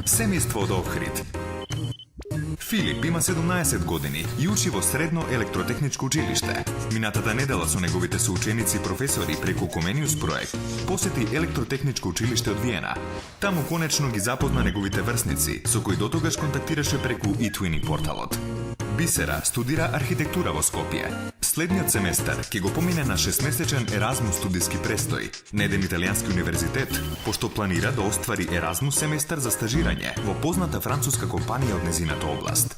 Семејство од Охрид. Филип има 17 години и учи во Средно електротехничко училиште. Минатата недела со неговите соученици и професори преку Comenius проект посети електротехничко училиште од Виена. Таму конечно ги запозна неговите врсници, со кои дотогаш контактираше преку eTwinning порталот. Бисера студира архитектура во Скопје. Следниот семестар ќе го помине на 6-месечен Еразмус студиски престој на еден италијански универзитет, пошто планира да оствари Еразмус семестар за стажирање во позната француска компанија од незината област.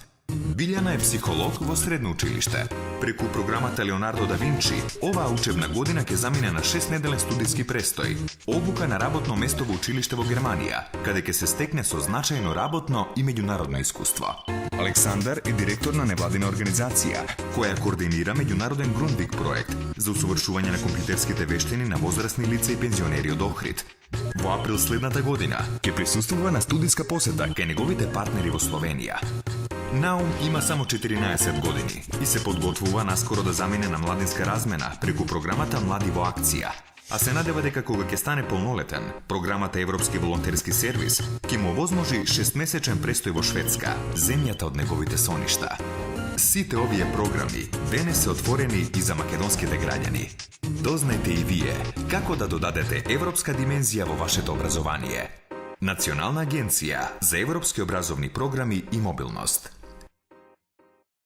Билјана е психолог во средно училиште. Преку програмата Леонардо да Винчи, оваа учебна година ќе замине на 6-неделен студиски престој, обука на работно место во училиште во Германија, каде ќе се стекне со значајно работно и меѓународно искуство. Александар е директор на невладина организација, која координира меѓународен Грундвик проект за усовршување на компјутерските вештини на возрастни лица и пензионери од Охрид. Во април следната година ќе присуствува на студиска посета кај неговите партнери во Словенија. Наум има само 14 години и се подготвува наскоро да замине на младинска размена преку програмата Млади во акција. А се надева дека кога ќе стане полнолетен, програмата Европски волонтерски сервис ќе му овозможи 6-месечен престој во Шведска, земјата од неговите соништа. Сите овие програми денес се отворени и за македонските граѓани. Дознајте и вие како да додадете европска димензија во вашето образование. Национална агенција за европски образовни програми и мобилност.